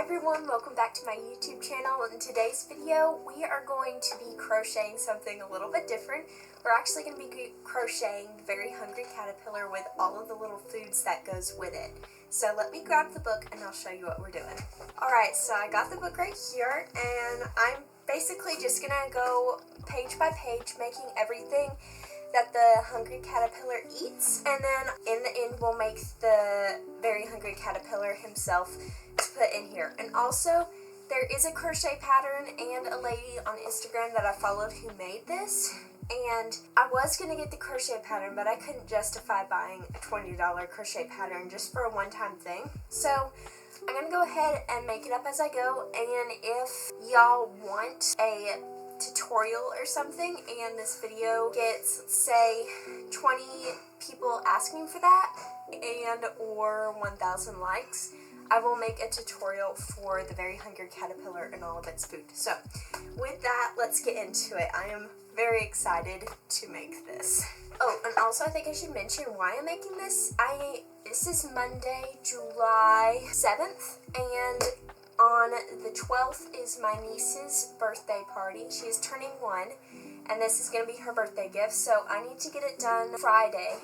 everyone, welcome back to my YouTube channel. In today's video, we are going to be crocheting something a little bit different. We're actually going to be crocheting the Very Hungry Caterpillar with all of the little foods that goes with it. So let me grab the book and I'll show you what we're doing. Alright, so I got the book right here and I'm basically just going to go page by page making everything that the hungry caterpillar eats, and then in the end we'll make the very hungry caterpillar himself to put in here. And also there is a crochet pattern and a lady on Instagram that I followed who made this, and I was going to get the crochet pattern, but I couldn't justify buying a $20 crochet pattern just for a one-time thing. So I'm going to go ahead and make it up as I go, and if y'all want a tutorial or something and this video gets, let's say, 20 people asking for that and or 1,000 likes, I will make a tutorial for the Very Hungry Caterpillar and all of its food. So with that, let's get into it. I am very excited to make this. Oh, and also I think I should mention why I'm making this. This is Monday, July 7th, and on the 12th is my niece's birthday party. She is turning 1, and this is going to be her birthday gift, so I need to get it done Friday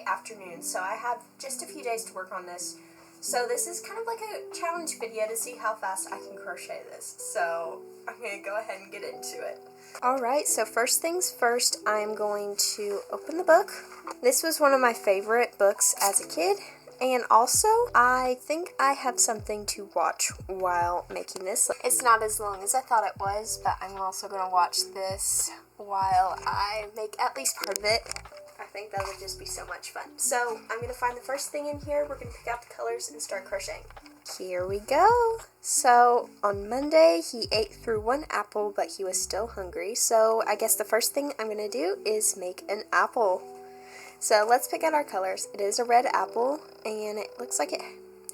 afternoon, so I have just a few days to work on this. So this is kind of like a challenge video to see how fast I can crochet this, so I'm going to go ahead and get into it. Alright, so first things first, I'm going to open the book. This was one of my favorite books as a kid. And also, I think I have something to watch while making this. It's not as long as I thought it was, but I'm also going to watch this while I make at least part of it. I think that would just be so much fun. So, I'm going to find the first thing in here. We're going to pick out the colors and start crocheting. Here we go. So, on Monday, he ate through one apple, but he was still hungry. So, I guess the first thing I'm going to do is make an apple. So let's pick out our colors. It is a red apple, and it looks like it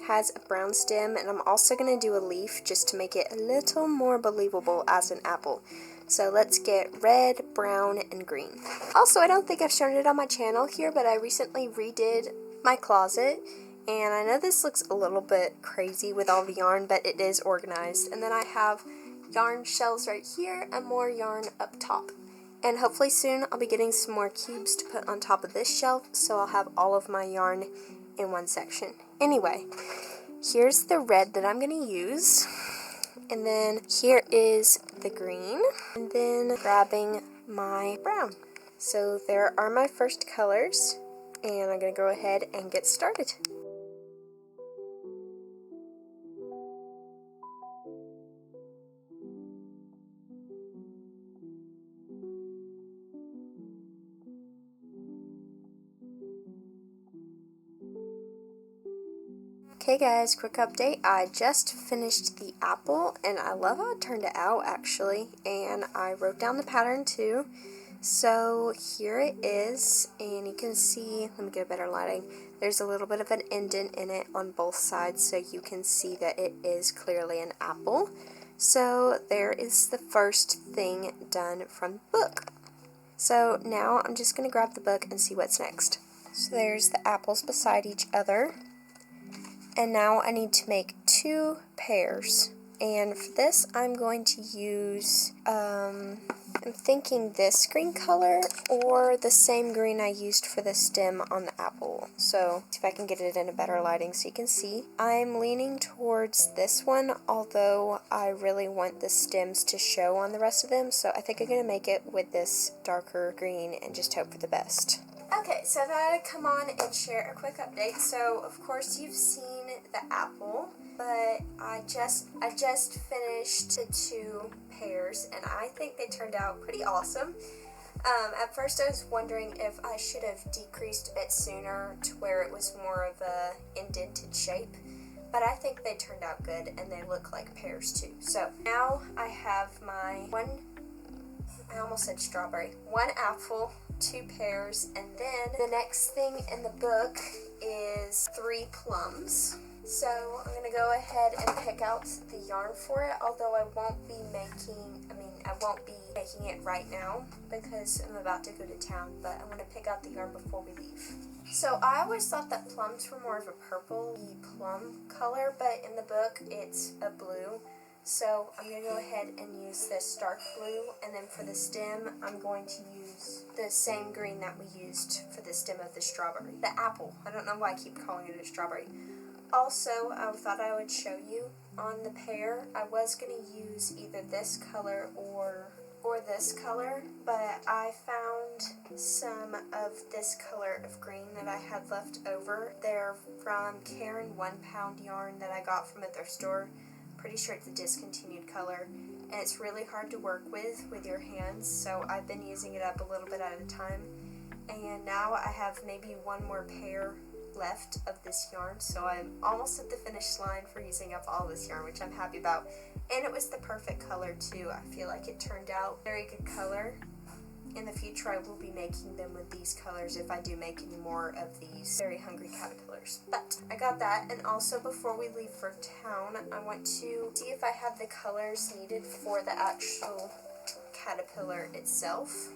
has a brown stem, and I'm also going to do a leaf just to make it a little more believable as an apple. So let's get red, brown, and green. Also, I don't think I've shown it on my channel here, but I recently redid my closet, and I know this looks a little bit crazy with all the yarn, but it is organized. And then I have yarn shells right here and more yarn up top. And hopefully soon I'll be getting some more cubes to put on top of this shelf, so I'll have all of my yarn in one section. Anyway, here's the red that I'm going to use, and then here is the green, and then grabbing my brown. So there are my first colors, and I'm going to go ahead and get started. Okay guys, quick update. I just finished the apple and I love how it turned out actually, and I wrote down the pattern too. So here it is, and you can see, let me get a better lighting, there's a little bit of an indent in it on both sides, so you can see that it is clearly an apple. So there is the first thing done from the book. So now I'm just going to grab the book and see what's next. So there's the apples beside each other. And now I need to make 2 pears. And for this, I'm going to use, I'm thinking this green color or the same green I used for the stem on the apple. So, see if I can get it in a better lighting so you can see. I'm leaning towards this one, although I really want the stems to show on the rest of them. So I think I'm going to make it with this darker green and just hope for the best. Okay, so I thought I'd come on and share a quick update. So, of course, you've seen the apple, but I just finished the 2 pears, and I think they turned out pretty awesome. At first I was wondering if I should have decreased a bit sooner to where it was more of a indented shape, but I think they turned out good, and they look like pears too. So, now I have my I almost said strawberry, 1 apple, 2 pears, and then the next thing in the book is 3 plums. So I'm going to go ahead and pick out the yarn for it, although I won't be making, I won't be making it right now because I'm about to go to town, but I want to pick out the yarn before we leave. So I always thought that plums were more of a purple plum color, but in the book it's a blue. So I'm going to go ahead and use this dark blue, and then for the stem I'm going to use the same green that we used for the stem of the strawberry. The apple. I don't know why I keep calling it a strawberry. Also, I thought I would show you on the pear, I was going to use either this color or this color, but I found some of this color of green that I had left over. They're from Karen 1 pound yarn that I got from a thrift store. Pretty sure it's a discontinued color, and it's really hard to work with your hands, so I've been using it up a little bit at a time, and now I have maybe one more pair left of this yarn, so I'm almost at the finish line for using up all this yarn, which I'm happy about. And it was the perfect color too. I feel like it turned out very good color. In the future I will be making them with these colors if I do make any more of these very hungry caterpillars. But I got that, and also before we leave for town I want to see if I have the colors needed for the actual caterpillar itself.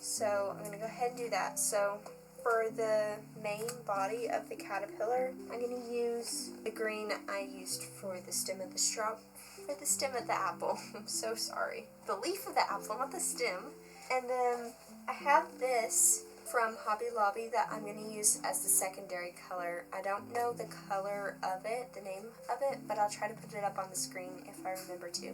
So I'm going to go ahead and do that. So for the main body of the caterpillar, I'm going to use the green I used for the stem of the apple. I'm so sorry. The leaf of the apple, not the stem. And then I have this from Hobby Lobby that I'm going to use as the secondary color. I don't know the color of it, the name of it, but I'll try to put it up on the screen if I remember to.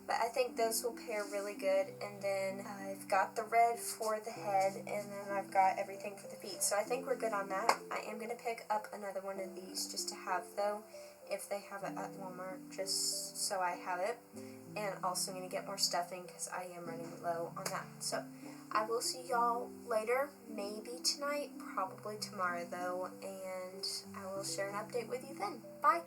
But I think those will pair really good, and then I've got the red for the head, and then I've got everything for the feet. So I think we're good on that. I am going to pick up another one of these just to have, though, if they have it at Walmart, just so I have it. And also I'm going to get more stuffing because I am running low on that. So I will see y'all later, maybe tonight, probably tomorrow, though, and I will share an update with you then. Bye!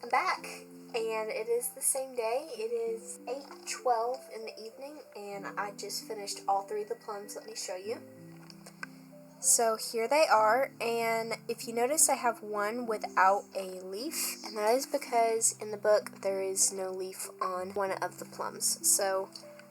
I'm back! And it is the same day. It is 8:12 in the evening, and I just finished all 3 of the plums. Let me show you. So here they are, and if you notice I have one without a leaf, and that is because in the book there is no leaf on one of the plums. So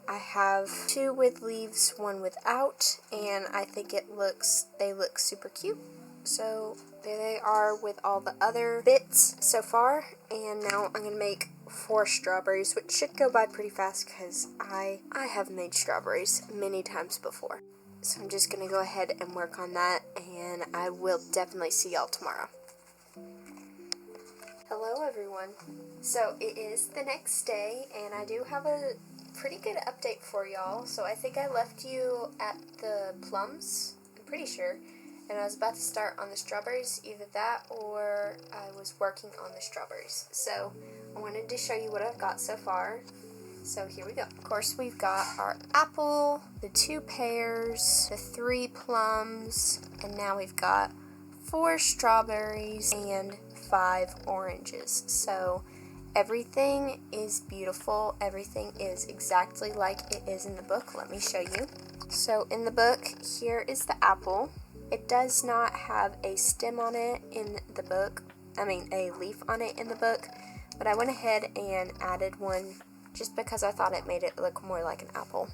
I have 2 with leaves, 1 without, and I think they look super cute. So there they are with all the other bits so far, and now I'm going to make 4 strawberries, which should go by pretty fast because I have made strawberries many times before. So I'm just going to go ahead and work on that, and I will definitely see y'all tomorrow. Hello everyone. So it is the next day, and I do have a pretty good update for y'all. So I think I left you at the plums, I'm pretty sure. And I was about to start on the strawberries, either that or I was working on the strawberries. So I wanted to show you what I've got so far. So here we go. Of course, we've got our apple, the 2 pears, the 3 plums, and now we've got 4 strawberries and 5 oranges. So everything is beautiful. Everything is exactly like it is in the book. Let me show you. So in the book, here is the apple. It does not have a stem on it in the book, a leaf on it in the book, but I went ahead and added one just because I thought it made it look more like an apple.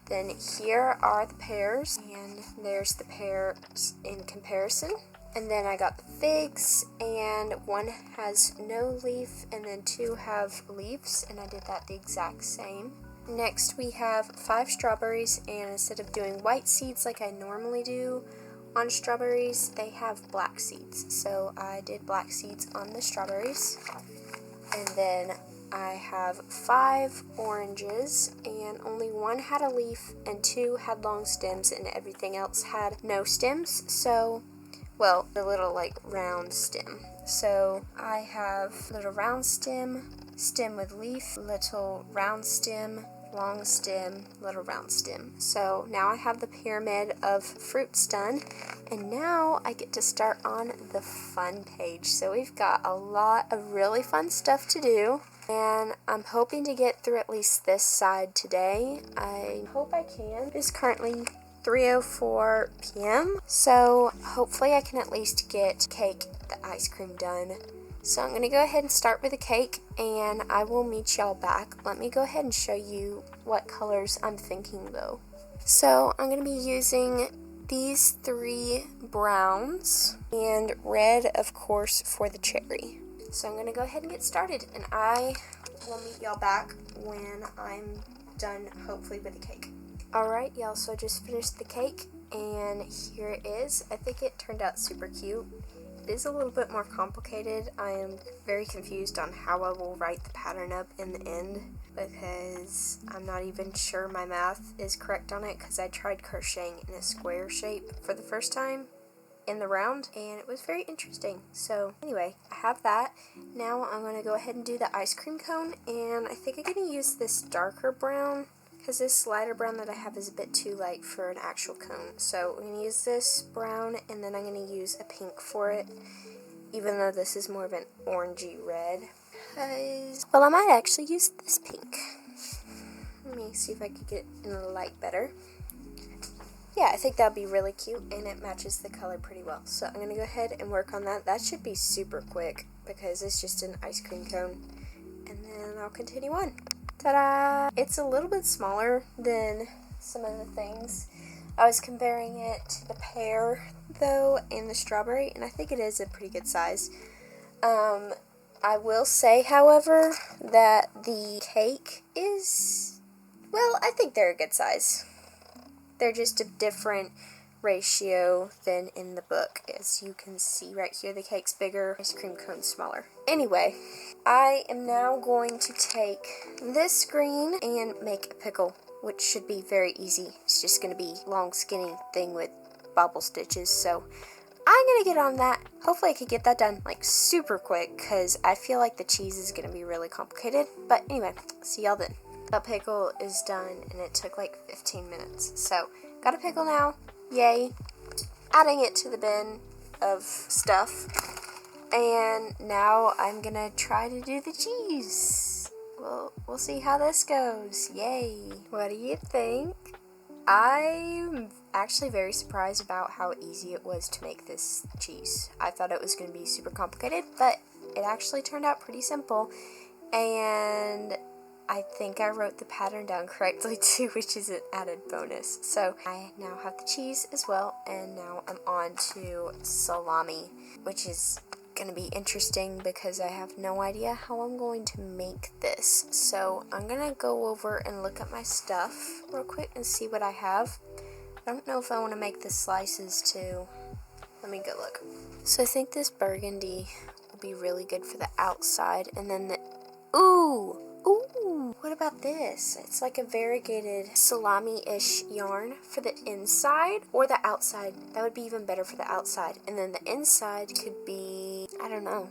Then here are the pears, and there's the pears in comparison. And then I got the figs, and 1 has no leaf, and then 2 have leaves, and I did that the exact same. Next we have 5 strawberries, and instead of doing white seeds like I normally do on strawberries, they have black seeds. So I did black seeds on the strawberries. And then I have 5 oranges, and only 1 had a leaf and 2 had long stems, and everything else had no stems. So, well, the little round stem. So I have little round stem, stem with leaf, little round stem, long stem, little round stem. So now I have the pyramid of fruits done, and now I get to start on the fun page. So we've got a lot of really fun stuff to do, and I'm hoping to get through at least this side today. I hope I can. It's currently 3:04 p.m. so hopefully I can at least get the ice cream done So I'm going to go ahead and start with the cake, and I will meet y'all back. Let me go ahead and show you what colors I'm thinking though. So I'm going to be using these 3 browns and red, of course, for the cherry. So I'm going to go ahead and get started, and I will meet y'all back when I'm done, hopefully, with the cake. Alright, y'all, so I just finished the cake, and here it is. I think it turned out super cute. It is a little bit more complicated. I am very confused on how I will write the pattern up in the end, because I'm not even sure my math is correct on it, because I tried crocheting in a square shape for the first time in the round, and it was very interesting. So anyway, I have that. Now I'm going to go ahead and do the ice cream cone, and I think I'm going to use this darker brown, because this lighter brown that I have is a bit too light for an actual cone. So I'm going to use this brown, and then I'm going to use a pink for it, even though this is more of an orangey red. Well, I might actually use this pink. Let me see if I could get in the light better. Yeah, I think that would be really cute, and it matches the color pretty well. So I'm going to go ahead and work on that. That should be super quick, because it's just an ice cream cone. And then I'll continue on. Ta-da! It's a little bit smaller than some of the things. I was comparing it to the pear, though, and the strawberry, and I think it is a pretty good size. I will say, however, that the cake is, well, I think they're a good size. They're just a different ratio than in the book. As you can see right here, the cake's bigger, ice cream cone's smaller. Anyway, I am now going to take this green and make a pickle, which should be very easy. It's just going to be a long skinny thing with bobble stitches, so I'm going to get on that. Hopefully I could get that done like super quick, because I feel like the cheese is going to be really complicated. But anyway, see y'all then. The pickle is done, and it took like 15 minutes. So, got a pickle now. Yay. Adding it to the bin of stuff. And now I'm gonna try to do the cheese. We'll see how this goes. Yay. What do you think? I'm actually very surprised about how easy it was to make this cheese. I thought it was going to be super complicated, but it actually turned out pretty simple. And I think I wrote the pattern down correctly too, which is an added bonus. So I now have the cheese as well, and now I'm on to salami, which is going to be interesting because I have no idea how I'm going to make this. So I'm going to go over and look at my stuff real quick and see what I have. I don't know if I want to make the slices too. Let me go look. So I think this burgundy will be really good for the outside, and then the, ooh, what about this? It's like a variegated salami-ish yarn for the inside or the outside. That would be even better for the outside. And then the inside could be, I don't know.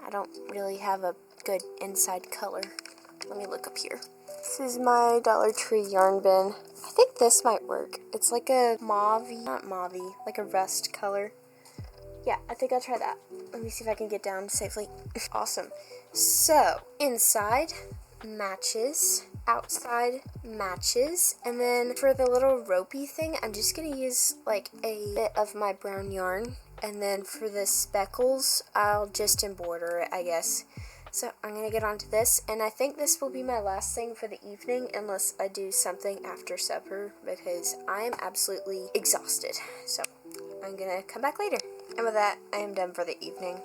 I don't really have a good inside color. Let me look up here. This is my Dollar Tree yarn bin. I think this might work. It's like a mauve-y, not mauve-y, like a rust color. Yeah, I think I'll try that. Let me see if I can get down safely. Awesome. So, inside matches, outside matches, and then for the little ropey thing, I'm just going to use like a bit of my brown yarn, and then for the speckles, I'll just embroider it, I guess. So I'm going to get onto this, and I think this will be my last thing for the evening, unless I do something after supper, because I am absolutely exhausted. So I'm going to come back later. And with that, I am done for the evening.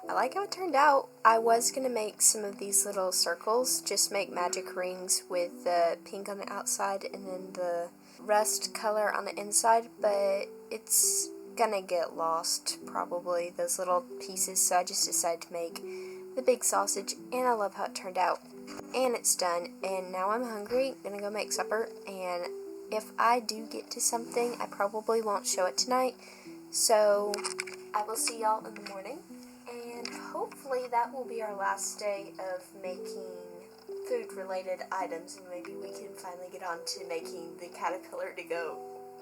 I like how it turned out. I was going to make some of these little circles, just make magic rings with the pink on the outside and then the rust color on the inside, but it's gonna get lost, probably, those little pieces, so I just decided to make the big sausage, and I love how it turned out. And it's done, and now I'm hungry, gonna go make supper, and if I do get to something, I probably won't show it tonight, so I will see y'all in the morning, and hopefully that will be our last day of making food-related items, and maybe we can finally get on to making the caterpillar to go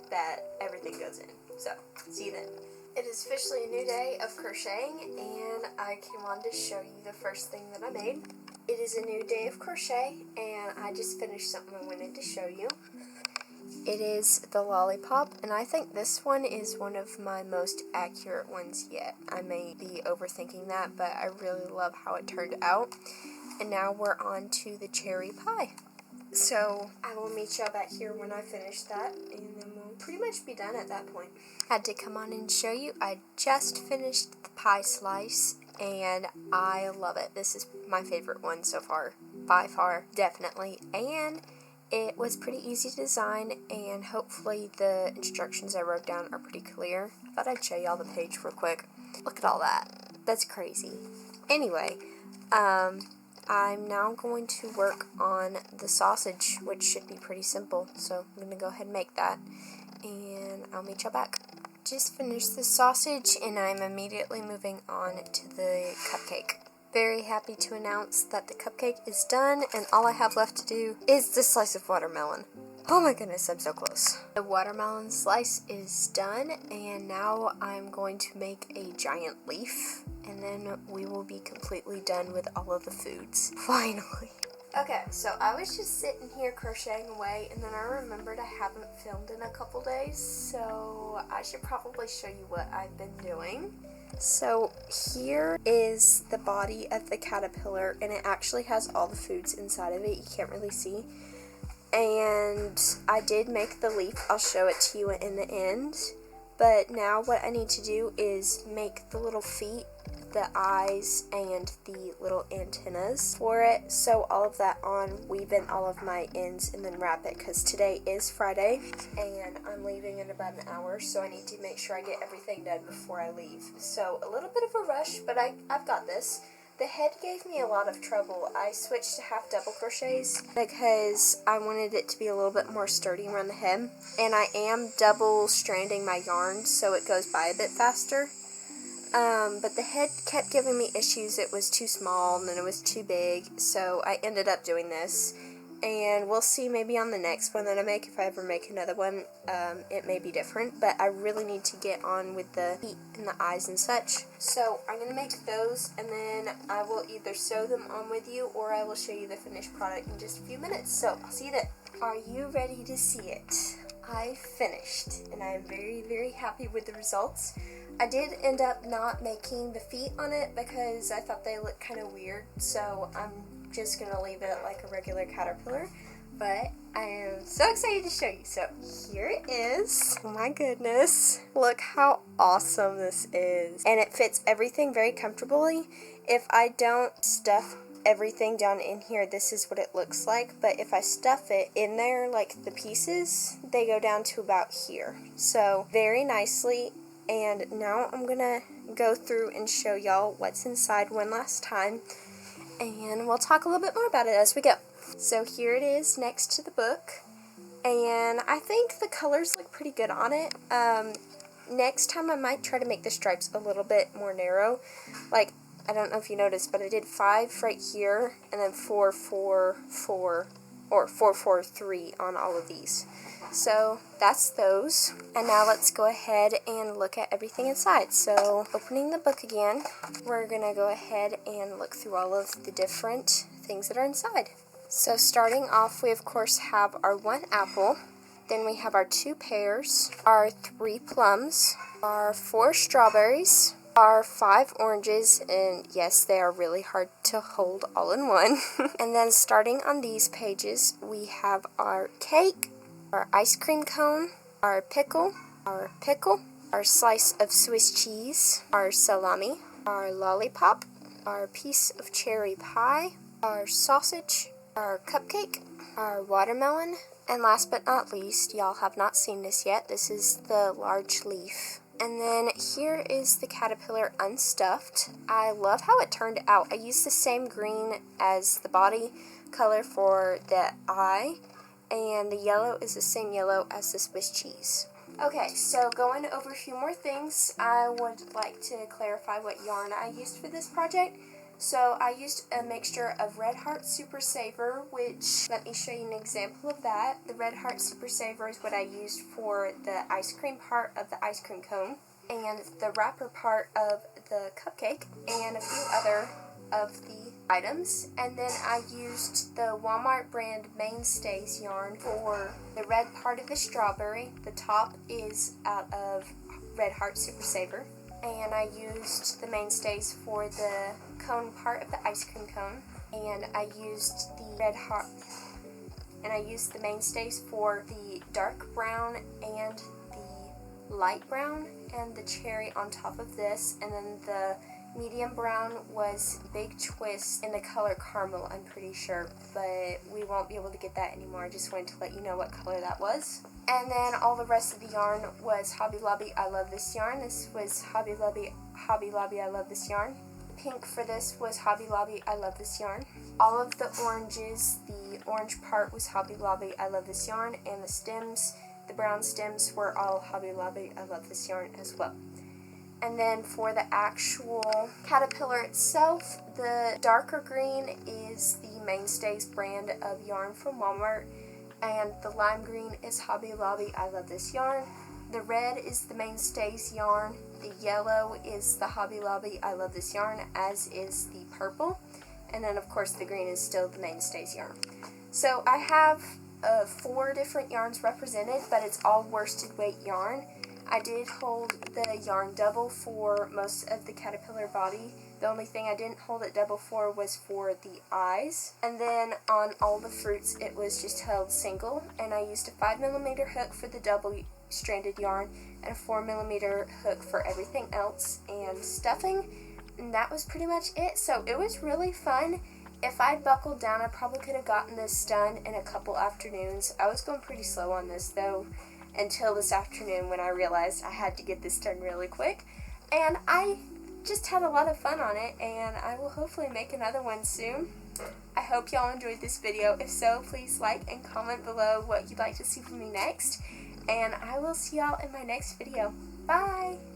that everything goes in. So, see you then. It is officially a new day of crocheting, and I came on to show you the first thing that I made. It is a new day of crochet, and I just finished something I wanted to show you. it is the lollipop, and I think this one is one of my most accurate ones yet. I may be overthinking that, but I really love how it turned out. And now we're on to the cherry pie. So I will meet y'all back here when I finish that, and then we'll pretty much be done at that point. Had to come on and show you, I just finished the pie slice, and I love it. This is my favorite one so far, by far, definitely. And it was pretty easy to design, and hopefully the instructions I wrote down are pretty clear. I thought I'd show y'all the page real quick. Look at all that. That's crazy. Anyway, I'm now going to work on the sausage, which should be pretty simple. So I'm going to go ahead and make that, and I'll meet y'all back. Just finished the sausage, and I'm immediately moving on to the cupcake. Very happy to announce that the cupcake is done, and all I have left to do is the slice of watermelon. Oh my goodness, I'm so close. The watermelon slice is done, and now I'm going to make a giant leaf, and then we will be completely done with all of the foods. Finally. Okay, so I was just sitting here crocheting away, and then I remembered I haven't filmed in a couple days, so I should probably show you what I've been doing. So here is the body of the caterpillar, and it actually has all the foods inside of it. You can't really see. And I did make the leaf. I'll show it to you in the end. But now what I need to do is make the little feet, the eyes, and the little antennas for it. Sew all of that on, weave in all of my ends, and then wrap it, because today is Friday and I'm leaving in about an hour, so I need to make sure I get everything done before I leave. So a little bit of a rush, but I've got this. The head gave me a lot of trouble. I switched to half double crochets because I wanted it to be a little bit more sturdy around the head, and I am double stranding my yarn so it goes by a bit faster. But the head kept giving me issues. It was too small and then it was too big, so I ended up doing this. And we'll see maybe on the next one that I make, if I ever make another one, it may be different. But I really need to get on with the feet and the eyes and such. So I'm going to make those, and then I will either sew them on with you, or I will show you the finished product in just a few minutes. So I'll see you then. Are you ready to see it? I finished, and I am very, very happy with the results. I did end up not making the feet on it because I thought they looked kind of weird, so I'm just going to leave it like a regular caterpillar. But I am so excited to show you. So here it is. Oh my goodness. Look how awesome this is. And it fits everything very comfortably. If I don't stuff everything down in here, this is what it looks like. But if I stuff it in there, like the pieces, they go down to about here. So very nicely. And now I'm gonna go through and show y'all what's inside one last time, and we'll talk a little bit more about it as we go. So here it is next to the book, and I think the colors look pretty good on it. Next time I might try to make the stripes a little bit more narrow. Like, I don't know if you noticed, but I did 5 right here, and then 4, 4, 4, or 4, 4, 3 on all of these. So that's those. And now let's go ahead and look at everything inside. So opening the book again, we're going to go ahead and look through all of the different things that are inside. So starting off, we of course have our 1 apple, then we have our 2 pears, our 3 plums, our 4 strawberries, our 5 oranges, and yes, they are really hard to hold all in one. And then starting on these pages, we have our cake, our ice cream cone, our pickle, our slice of Swiss cheese, our salami, our lollipop, our piece of cherry pie, our sausage, our cupcake, our watermelon, and last but not least, y'all have not seen this yet, this is the large leaf. And then here is the caterpillar unstuffed. I love how it turned out. I used the same green as the body color for the eye, and the yellow is the same yellow as the Swiss cheese. Okay, so going over a few more things, I would like to clarify what yarn I used for this project. So I used a mixture of Red Heart Super Saver, which, let me show you an example of that. The Red Heart Super Saver is what I used for the ice cream part of the ice cream cone, and the wrapper part of the cupcake, and a few other of the items. And then I used the Walmart brand Mainstays yarn for the red part of the strawberry. The top is out of Red Heart Super Saver. And I used the Mainstays for the cone part of the ice cream cone. And I used the Red Heart, and I used the Mainstays for the dark brown and the light brown and the cherry on top of this. And then the medium brown was Big Twist in the color caramel, I'm pretty sure, but we won't be able to get that anymore. I just wanted to let you know what color that was. And then all the rest of the yarn was Hobby Lobby I Love This Yarn. This was Hobby Lobby I Love This Yarn. Pink for this was Hobby Lobby I Love This Yarn. All of the oranges, the orange part was Hobby Lobby I Love This Yarn, and the stems, the brown stems, were all Hobby Lobby I Love This Yarn as well. And then for the actual caterpillar itself, the darker green is the Mainstays brand of yarn from Walmart, and the lime green is Hobby Lobby I Love This Yarn. The red is the Mainstays yarn. The yellow is the Hobby Lobby I Love This Yarn, as is the purple. And then of course the green is still the Mainstays yarn. So I have 4 different yarns represented, but it's all worsted weight yarn. I did hold the yarn double for most of the caterpillar body. The only thing I didn't hold it double for was for the eyes. And then on all the fruits it was just held single, and I used a 5mm hook for the double stranded yarn and a 4mm hook for everything else and stuffing, and that was pretty much it. So it was really fun. If I'd buckled down, I probably could have gotten this done in a couple afternoons. I was going pretty slow on this though until this afternoon when I realized I had to get this done really quick, and I just had a lot of fun on it, and I will hopefully make another one soon. I hope y'all enjoyed this video. If so, please like and comment below what you'd like to see from me next, and I will see y'all in my next video. Bye!